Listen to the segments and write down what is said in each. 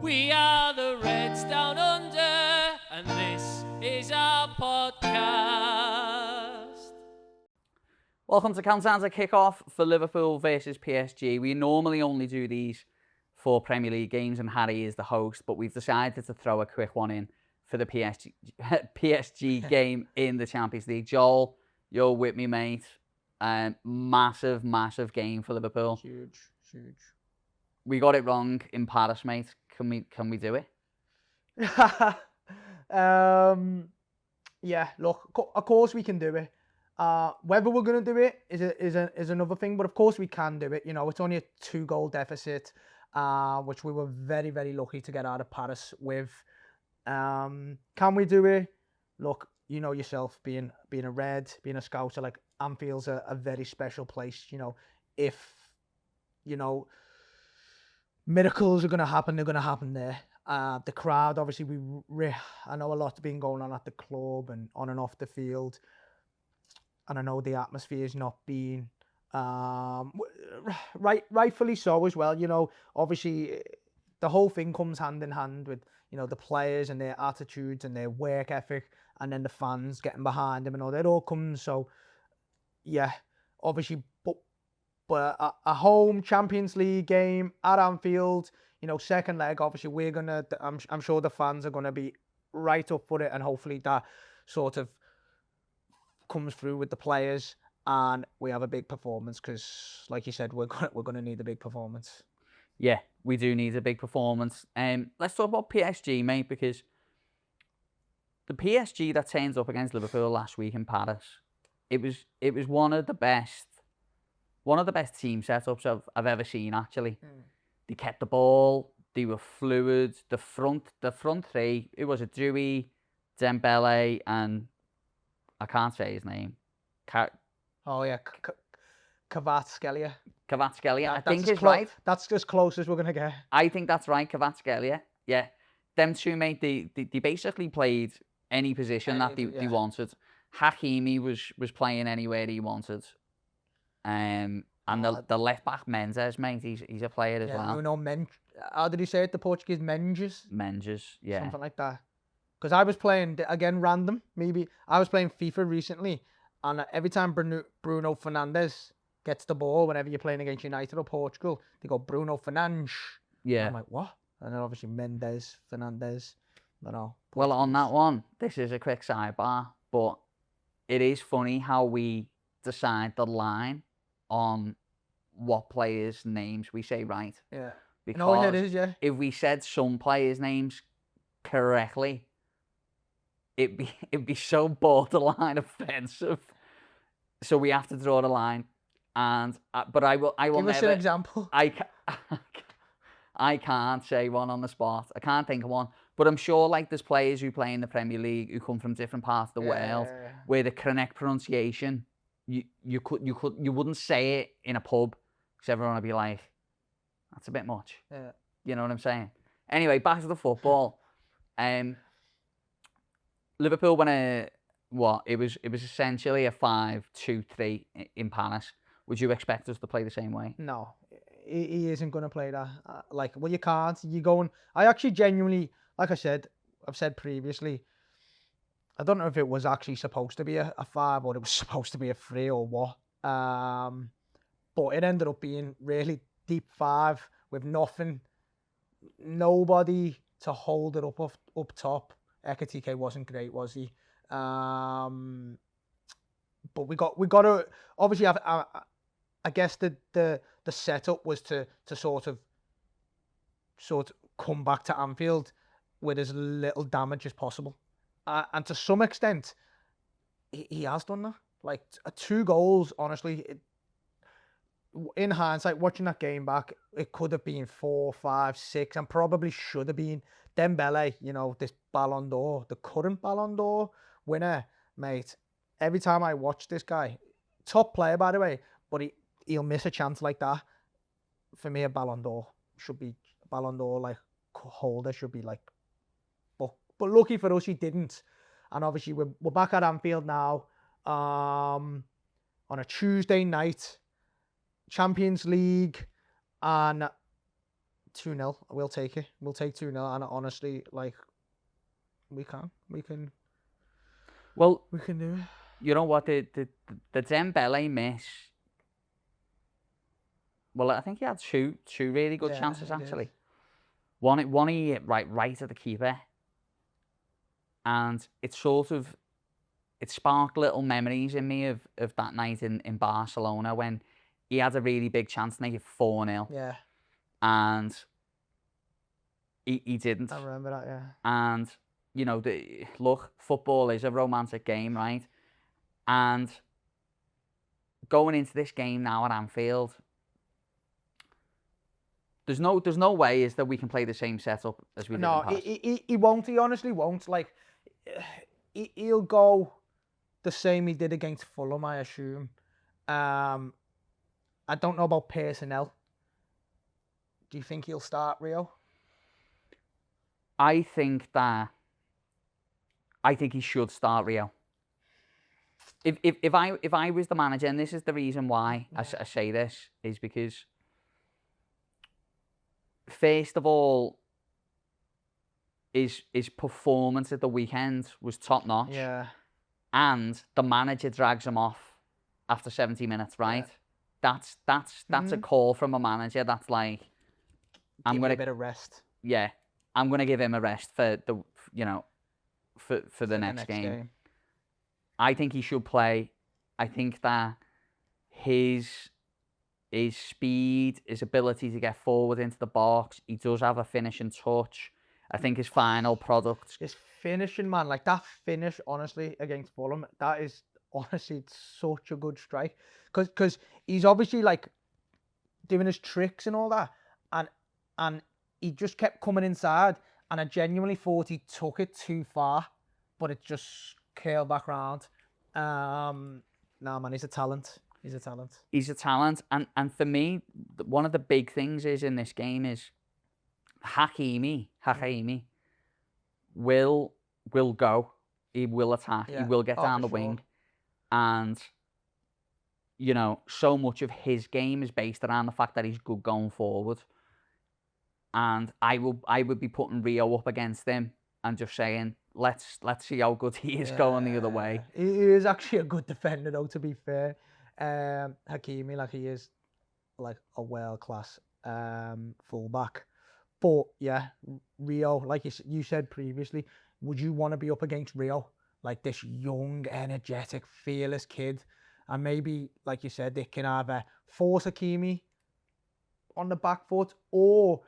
We are the Reds Down Under, and this is our podcast. Welcome to Countdown to Kickoff for Liverpool versus PSG. We normally only do these for Premier League games, and Harry is the host, but we've decided to throw a quick one in for the PSG game in the Champions League. Joel, you're with me, mate. Massive game for Liverpool. Huge. We got it wrong in Paris, mate. Can we do it? Yeah, look, of course we can do it. Whether we're going to do it is another thing, but of course we can do it. You know, it's only a 2-goal deficit, which we were very, very lucky to get out of Paris with. Can we do it? Look, you know yourself, being a Red, being a Scouser, like Anfield's a very special place. You know, if, you know, miracles are going to happen, they're going to happen there. The crowd, obviously, I know a lot's been going on at the club and on and off the field. And I know the atmosphere is not being rightfully so as well. You know, obviously, the whole thing comes hand in hand with, you know, the players and their attitudes and their work ethic, and then the fans getting behind them and all that all comes. So, yeah, obviously, but a home Champions League game at Anfield, you know, second leg, obviously I'm sure the fans are gonna be right up for it, and hopefully that sort of comes through with the players, and we have a big performance, because, like you said, we're gonna need a big performance. Yeah, we do need a big performance. Let's talk about PSG, mate, because the PSG that turns up against Liverpool last week in Paris, it was one of the best team setups I've ever seen, actually. They kept the ball, they were fluid. The front three, it was a Dewey, Dembele, and I can't say his name. Kvaratskhelia. I think it's right. That's as close as we're going to get. I think that's right, Kvaratskhelia. Yeah. Them two, mate, they basically played any position that they wanted. Hakimi was playing anywhere he wanted. And the left back Mendes, mate, he's a player as well. You know, how did he say it? The Portuguese Mendes, yeah, something like that. Because I was playing again random. Maybe I was playing FIFA recently, and every time Bruno Fernandes gets the ball, whenever you're playing against United or Portugal, they go Bruno Fernandes. Yeah. I'm like, what? And then obviously Mendes, Fernandes. I don't know. Well, on that one, this is a quick sidebar, but it is funny how we decide the line on what players' names we say right. Yeah. Because it is, yeah. If we said some players' names correctly, it'd be so borderline offensive. So we have to draw the line. And but I will Give never. us an example. I can't say one on the spot. I can't think of one. But I'm sure, like, there's players who play in the Premier League who come from different parts of the world where the correct pronunciation, you wouldn't say it in a pub, because everyone would be like, that's a bit much. Yeah. You know what I'm saying? Anyway, back to the football. Liverpool it was essentially a 5-2-3 in Paris. Would you expect us to play the same way? No, he isn't going to play that. You can't. You're going. I actually genuinely, like I've said previously, I don't know if it was actually supposed to be a 5 or it was supposed to be a 3 or what. But it ended up being really deep 5 with nobody to hold it up top. Ekitike wasn't great, was he? But we got to obviously have. I guess the setup was to sort of come back to Anfield with as little damage as possible, and to some extent, he has done that. Like 2 goals, honestly. In hindsight, watching that game back, it could have been 4, 5, 6, and probably should have been. Dembele, you know, this Ballon d'Or, the current Ballon d'Or winner, mate. Every time I watch this guy, top player by the way, but he'll miss a chance like that. For me, a Ballon d'Or like holder should be like. But lucky for us, he didn't. And obviously, we're back at Anfield now, on a Tuesday night, Champions League, and 2-0. We'll take it. We'll take 2-0. And honestly, like, we can Well, do it. you know what? The Dembele miss. Well, I think he had two really good Yeah, chances he did. actually. One he hit right at the keeper, and it sparked little memories in me of that night in Barcelona when he had a really big chance and they hit 4-0, Yeah, and he didn't. I remember that. Yeah. And you know, look, football is a romantic game, right? And going into this game now at Anfield, there's no way is that we can play the same setup as we did in No, Paris. he won't. He honestly won't. Like, he'll go the same he did against Fulham, I assume. I don't know about personnel. Do you think he'll start Rio? I think he should start Rio. If I was the manager, and this is the reason why I say this, is because first of all, his performance at the weekend was top notch. Yeah. And the manager drags him off after 70 minutes, right? Yeah. That's a call from a manager. That's like, I'm Give gonna him a bit of rest. Yeah, I'm gonna give him a rest for the next game. I think he should play. I think that his speed, his ability to get forward into the box, he does have a finishing touch. I think his final product. His finishing, man, like that finish, honestly, against Fulham, that is honestly such a good strike. Because he's obviously like doing his tricks and all that, and he just kept coming inside, and I genuinely thought he took it too far, but it just curled back round. Nah, man, he's a talent. He's a talent. And for me, one of the big things is in this game is Hakimi will go. He will attack. Yeah. He will get down the for sure. wing. And, you know, so much of his game is based around the fact that he's good going forward. And I would be putting Rio up against him and just saying, let's see how good he is going the other way. He is actually a good defender, though, to be fair. Hakimi, like, he is like a world-class fullback. But yeah, Rio, like you said previously, would you want to be up against Rio? Like this young, energetic, fearless kid. And maybe, like you said, they can either force Hakimi on the back foot, or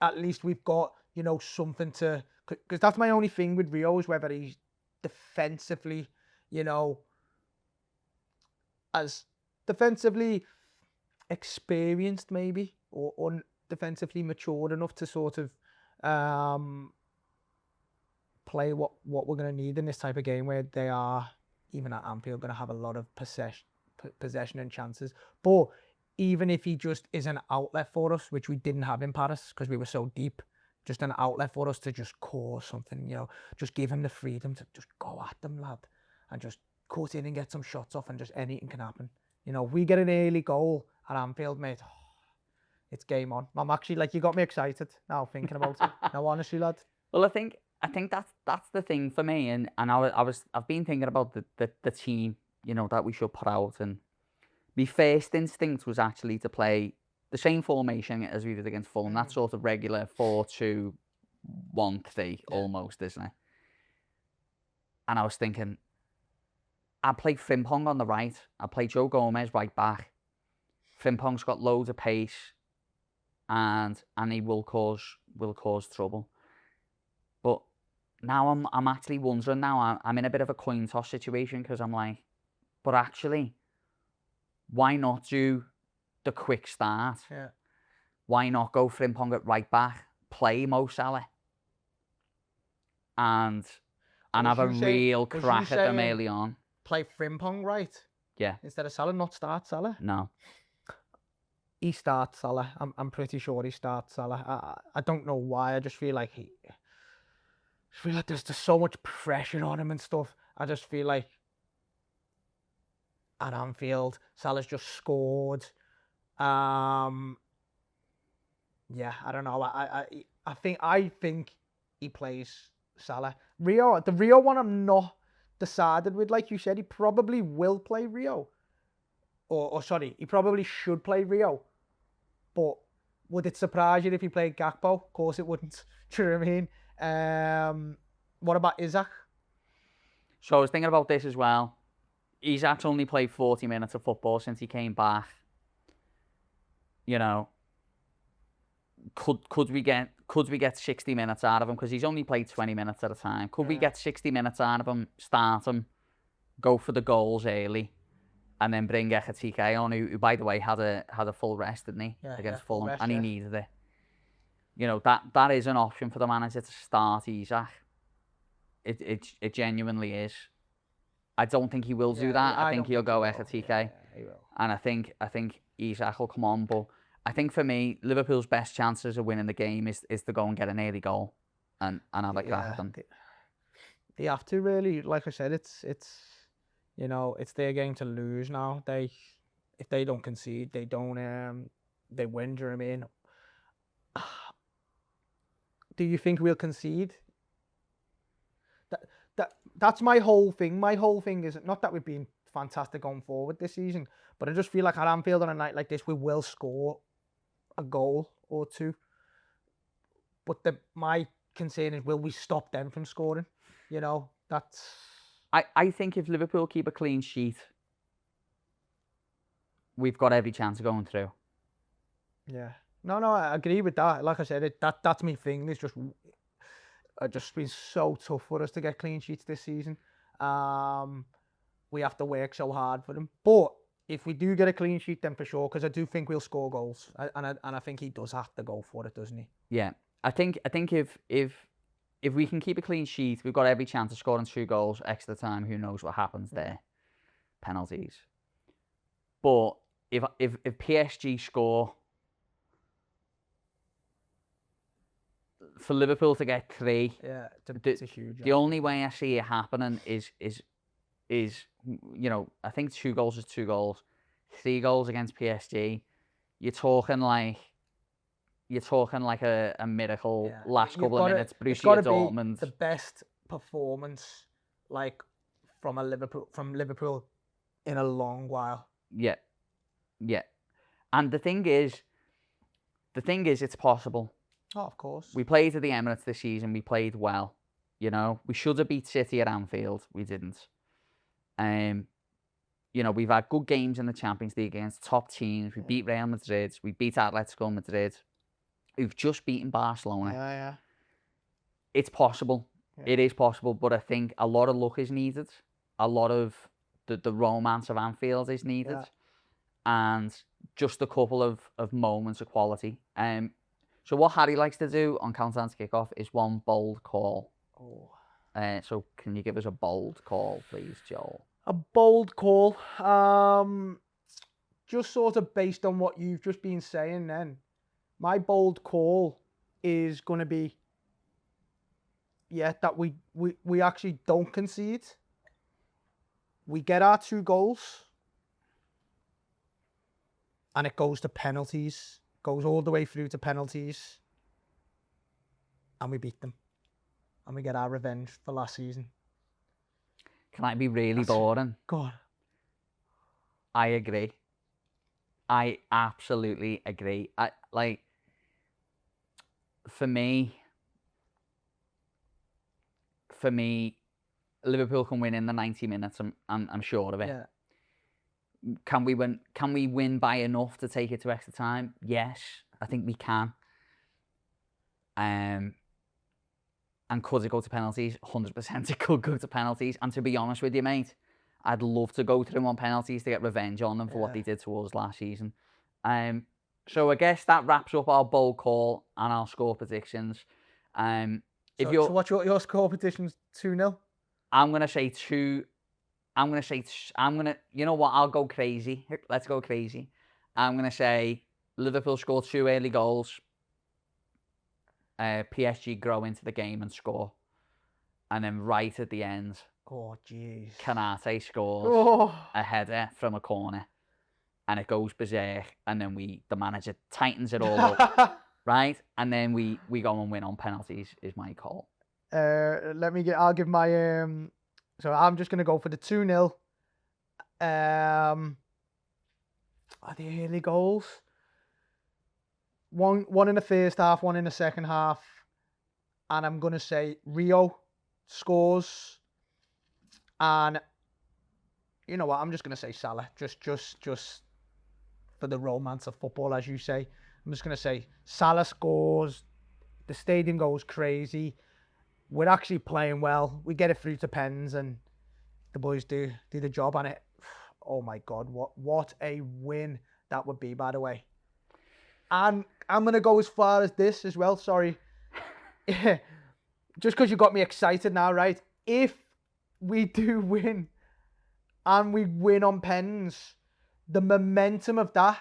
at least we've got, you know, something to... Because that's my only thing with Rio, is whether he's defensively, you know, as defensively experienced maybe, or defensively matured enough to sort of play what we're going to need in this type of game, where they are, even at Anfield, going to have a lot of possession and chances. But even if he just is an outlet for us, which we didn't have in Paris because we were so deep, just an outlet for us to just cause something, you know, just give him the freedom to just go at them, lad, and just cut in and get some shots off, and just anything can happen. You know, we get an early goal at Anfield, mate, it's game on. I'm actually, like, you got me excited now thinking about it. No, honestly, lad. Well, I think that's the thing for me, and I've been thinking about the team, you know, that we should put out, and my first instinct was actually to play the same formation as we did against Fulham, that sort of regular 4-2-1-3 almost, isn't it? And I was thinking, I'd play Frimpong on the right, I'd play Joe Gomez right back. Frimpong's got loads of pace, and he will cause trouble. But now I'm actually wondering, now I'm in a bit of a coin toss situation, because I'm like, but actually, why not do the quick start? Yeah. Why not go Frimpong at right back, play Mo Salah, and have a real crack at them early on? Play Frimpong right? Yeah. Instead of Salah, not start Salah? No. He starts Salah. I'm pretty sure he starts Salah. I don't know why. I just feel like there's just so much pressure on him and stuff. I just feel like at Anfield, Salah's just scored. Yeah, I don't know. I think he plays Salah. The Rio one, I'm not decided with. Like you said, he probably will play Rio, or sorry, he probably should play Rio. But would it surprise you if he played Gakpo? Of course it wouldn't. Do you know what I mean? What about Isaac? So I was thinking about this as well. Isaac's only played 40 minutes of football since he came back. You know, could we get 60 minutes out of him? Because he's only played 20 minutes at a time. Could we get 60 minutes out of him, start him, go for the goals early, and then bring Ekatike on, who by the way had a full rest, didn't he, against Fulham, rest, and he needed it. You know, that is an option for the manager to start Isaac. It genuinely is. I don't think he will do that. I think he'll go Ekatike, he will. and I think Isaac will come on. But I think for me, Liverpool's best chances of winning the game is to go and get an early goal, and have a crack at them. They have to really. Like I said, it's it's their game to lose now. If they don't concede, they don't they win. Do you know what I mean? Do you think we'll concede? That's my whole thing. My whole thing is not that we've been fantastic going forward this season, but I just feel like at Anfield on a night like this, we will score a goal or two. But my concern is, will we stop them from scoring? You know, that's... I think if Liverpool keep a clean sheet, we've got every chance of going through. Yeah. No, I agree with that. Like I said, that's my thing. It's just been so tough for us to get clean sheets this season. We have to work so hard for them. But if we do get a clean sheet, then for sure, because I do think we'll score goals, and I think he does have to go for it, doesn't he? Yeah, I think if we can keep a clean sheet, we've got every chance of scoring 2 goals extra time. Who knows what happens there? Penalties. But if PSG score, for Liverpool to get 3, it's a huge. The only way I see it happening is I think 2 goals is 2 goals, 3 goals against PSG. You're talking like a miracle last couple of minutes. Borussia Dortmund. The best performance from Liverpool in a long while. Yeah. And the thing is, it's possible. Oh, of course. We played at the Emirates this season. We played well. You know, we should have beat City at Anfield. We didn't. We've had good games in the Champions League against top teams. We beat Real Madrid. We beat Atletico Madrid. We've just beaten Barcelona. Yeah. It's possible. Yeah. It is possible, but I think a lot of luck is needed. A lot of the romance of Anfield is needed. Yeah. And just a couple of moments of quality. So what Harry likes to do on countdown to kickoff is one bold call. Oh. So can you give us a bold call, please, Joel? A bold call. Just sort of based on what you've just been saying then. My bold call is going to be, that we actually don't concede. We get our 2 goals. And it goes to penalties. Goes all the way through to penalties. And we beat them. And we get our revenge for last season. Can I be really boring? Go on. I agree. I absolutely agree. For me, Liverpool can win in the 90 minutes. I'm sure of it. Yeah. Can we win? Can we win by enough to take it to extra time? Yes, I think we can. And could it go to penalties? 100% it could go to penalties. And to be honest with you, mate, I'd love to go through on penalties to get revenge on them for what they did to us last season. So I guess that wraps up our bold call and our score predictions. So what's your score predictions? 2-0? I'm gonna say 2. You know what? I'll go crazy. Let's go crazy. I'm going to say Liverpool score 2 early goals. PSG grow into the game and score. And then right at the end, oh jeez, Ka-Fey scores a header from a corner. And it goes berserk. And then the manager tightens it all up. right? And then we go and win on penalties is my call. I'll give my so I'm just gonna go for the 2-0. Are the early goals? One in the first half, one in the second half, and I'm gonna say Rio scores, and you know what? I'm just gonna say Salah, just for the romance of football, as you say. I'm just gonna say Salah scores. The stadium goes crazy. We're actually playing well. We get it through to pens, and the boys do the job on it. Oh my God, what a win that would be, by the way. And I'm gonna go as far as this as well. Sorry, just because you got me excited now, right? If we do win, and we win on pens, the momentum of that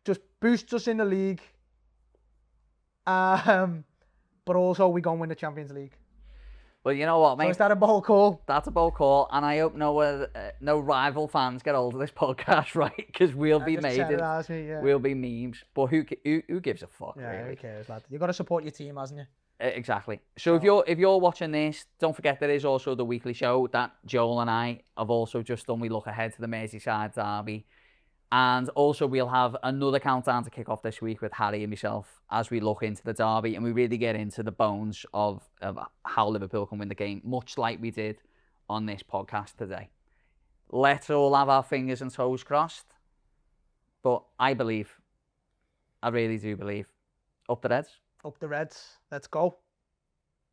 just boosts us in the league. But also we go and win the Champions League. Well, you know what, mate? So is that a bold call? That's a bold call, and I hope no rival fans get hold of this podcast, right? Because we'll be we'll be memes. But who gives a fuck? Yeah, really? who cares, lad? You got to support your team, hasn't you? Exactly. So if you're watching this, don't forget there is also the weekly show that Joel and I have also just done. We look ahead to the Merseyside derby. And also we'll have another countdown to kick off this week with Harry and myself as we look into the derby and we really get into the bones of how Liverpool can win the game, much like we did on this podcast today. Let's all have our fingers and toes crossed. But I really do believe, up the Reds. Up the Reds. Let's go.